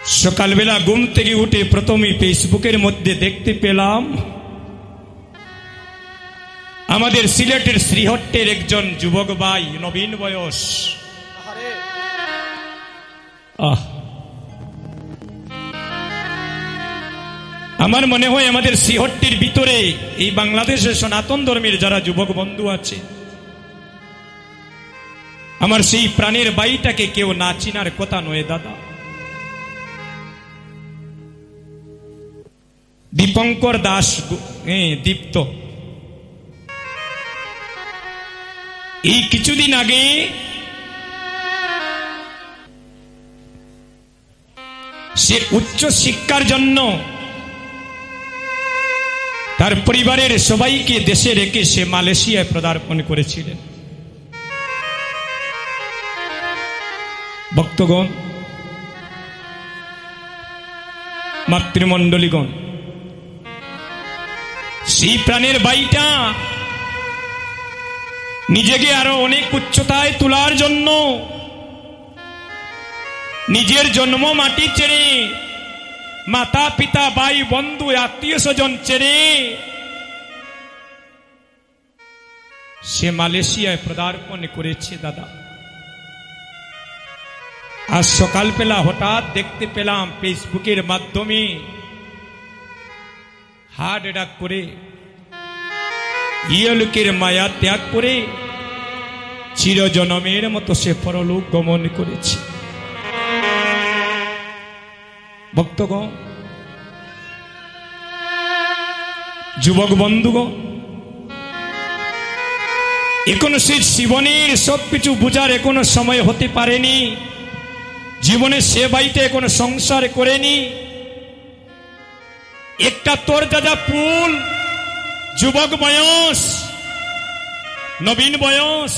সকালবেলা ঘুম থেকে উঠে প্রথমে ফেসবুকের মধ্যে দেখতে পেলাম আমাদের সিলেটের শ্রীহট্টের একজন যুবক ভাই, নবীন বয়স। আমার মনে হয় আমাদের শ্রীহট্টের ভিতরে এই বাংলাদেশের সনাতন ধর্মের যারা যুবক বন্ধু আছে, আমার সেই প্রাণের ভাইটাকে কেউ না চিনার কথা নয় দাদা। দীপঙ্কর দাস, দীপ্ত। এই কিছুদিন আগে সে উচ্চ শিক্ষার জন্য তার পরিবারের সবাইকে দেশে রেখে সে মালয়েশিয়ায় পদার্পণ করেছিলেন। ভক্তগণ, মাতৃমণ্ডলীগণ, সেই প্রাণের ভাইটা নিজেকে আরো অনেক উচ্চতায় তোলার জন্য নিজের জন্ম মাটি ছেড়ে, মাতা পিতা ভাই বন্ধু আত্মীয় স্বজন ছেড়ে সে মালয়েশিয়ায় পদার্পণ করেছে দাদা। আজ সকালবেলা হঠাৎ দেখতে পেলাম ফেসবুকের মাধ্যমে হার্ট অ্যাটাক করে ইহলোকের মায়া ত্যাগ করে চিরজনমের মতো সে পরলোক গমন করেছে। ভক্তগণ, যুবক বন্ধুগণ, এখনো সে জীবনের সবকিছু বুঝার এখনো সময় হতে পারেনি। জীবনে সে ভাইটা এখনো সংসার করেনি। একটা তোর দাদা ফুল, যুবক বয়স, নবীন বয়স,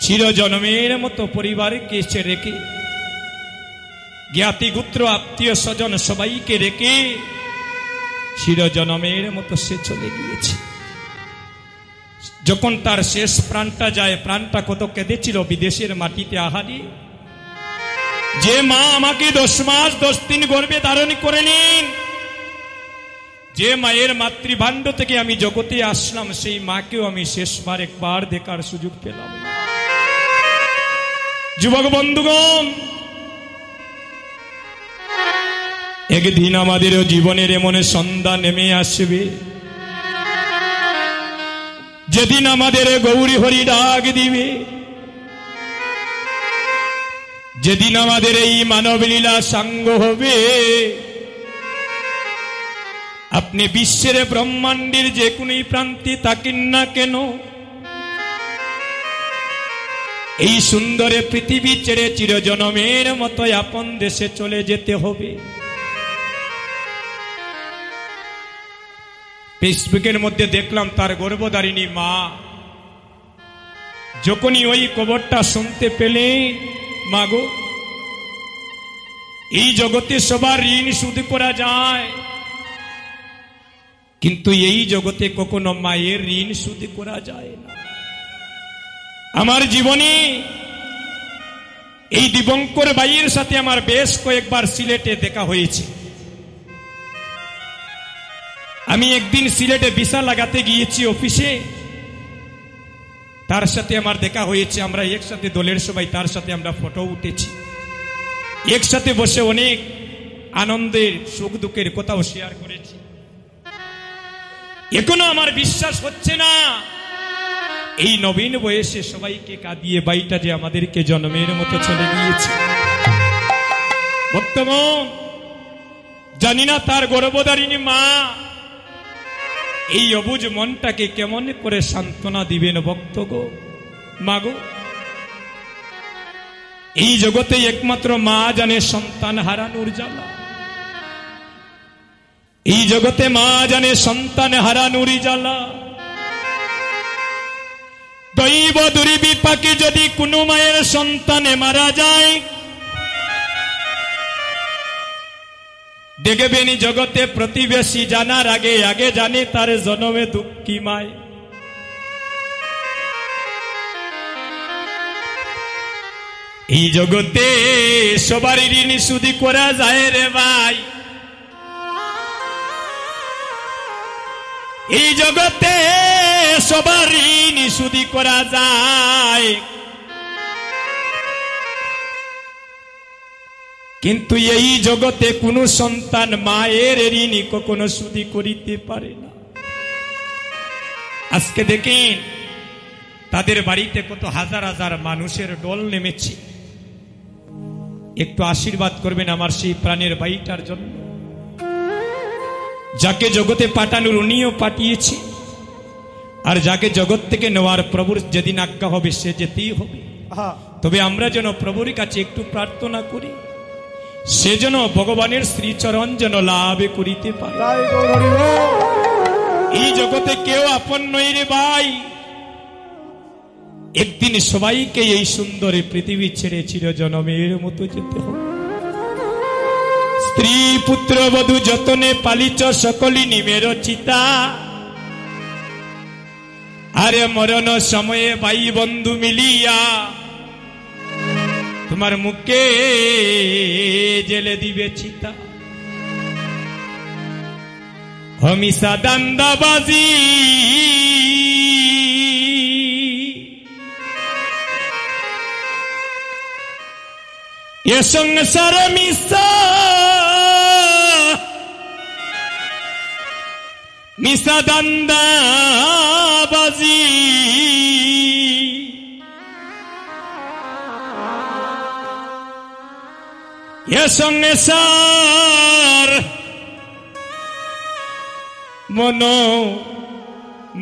চিরজন্মের মতো পরিবারকে সে রেখে, জ্ঞাতি গোত্র আত্মীয় স্বজন সবাইকে রেখে চিরজন্মের মতো সে চলে গিয়েছে। যখন তার শেষ প্রাণটা যায়, প্রাণটা কত কেঁদেছিল বিদেশের মাটিতে। আহারি, যে মা আমাকে 10 মাস 10 দিন গর্ভে ধারণ করে নিন, যে মায়ের মাতৃভাণ্ড থেকে আমি জগতে আসলাম, সেই মাকেও আমি শেষবার একবার দেখার সুযোগ পেলাম না। যুবক বন্ধুগণ, একদিন আমাদেরও জীবনের এমন সন্ধ্যা নেমে আসবে, যেদিন আমাদের গৌরী হরি ডাক দিবে, যেদিন আমাদের এই মানব লীলা সাঙ্গ হবে। আপনি বিশ্বের ব্রহ্মাণ্ডের যে কোনো প্রান্তে থাকেন না কেন, এই সুন্দর পৃথিবী ছেড়ে চিরজনমের মতো আপন দেশে চলে যেতে হবে। ফেসবুকের মধ্যে দেখলাম তার গর্ভধারিণী মা যখনই ওই খবরটা শুনতে পেলে, মাগো, এই জগতে সবার ঋণ শোধ করা যায়, কিন্তু এই জগতে কখনো মায়ের ঋণ শোধ করা যায় না। আমার জীবনে এই দীপঙ্কর ভাইয়ের সাথে আমার বেশ কয়েকবার সিলেটে দেখা হয়েছে। আমি একদিন সিলেটে ভিসা লাগাতে গিয়েছি অফিসে, তার সাথে আমার দেখা হয়েছে। আমরা একসাথে দলের সবাই তার সাথে আমরা ফটো উঠেছি, একসাথে বসে অনেক আনন্দের সুখ দুঃখের কথাও শেয়ার করেছি। এখনো আমার বিশ্বাস হচ্ছে না, এই নবীন বয়সে সবাইকে কাঁদিয়ে ভাইটা যে আমাদেরকে জন্মের মতো চলে গিয়েছে। ভক্তগণ, জানি না তার গর্ভধারিণী মা এই অবুঝ মনটাকে কেমন করে সান্ত্বনা দিবেন। ভক্তগো, মাগো, এই জগতে একমাত্র মা জানে সন্তান হারানোর জ্বালা। এই জগতে মা জানে সন্তান হারানোর জ্বালা। দৈব দুর্বিপাকে যদি কোনো মায়ের সন্তানে মারা যায়, দেখবেন জগতে প্রতিবেশী জানার আগে আগে জানে তার জন্মে দুঃখী মায়। এই জগতে সবারই ঋণ শুধু করা যায় রে ভাই, এই জগতে সবার ঋণ শুধু করা যায়, কিন্তু এই জগতে কোনো সন্তান মায়ের ঋণ কখনো শুধু করিতে পারে না। আজকে দেখেন তাদের বাড়িতে কত হাজার হাজার মানুষের দল নেমেছে, একটু আশীর্বাদ করবেন আমার সেই প্রাণের ভাইটার জন্য, যাকে জগতে পাঠানোর উনিও পাঠিয়েছে, আর যাকে জগৎ থেকে নেওয়ার প্রভুর যেদিন আজ্ঞা হবে সে যেতেই হবে। তবে আমরা যেন প্রভুর কাছে একটু প্রার্থনা করি, সে যেন ভগবানের শ্রীচরণ যেন লাভ করিতে পারে। এই জগতে কেউ আপন নই রে ভাই, একদিন সবাইকে এই সুন্দর পৃথিবী ছেড়ে চিরজনমের মতো যেতে হবে। স্ত্রী পুত্র বধূ যতনে পালিছ সকলি নিমের চিতা, আরে মরণ সময়ে ভাই বন্ধু মিলিয়া তোমার মুখে জেলে দিবে চিতা। হমিষা দান্দাবাজি এ সংসার মিশা, মিশা দান্দাবাজি এ সংসার মন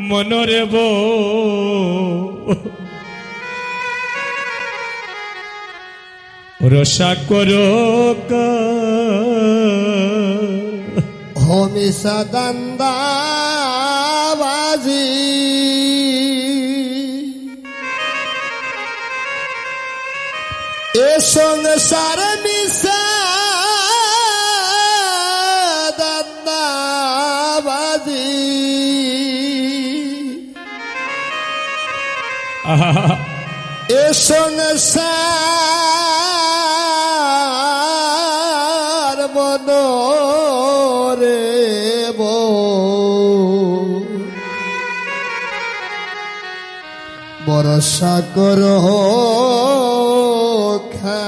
মনরে বো রসা করো হমিষা দান্দাবাজি এ সংসার মিশা দান্দাবাজি এ সংসার মনরে ভরসা করো খা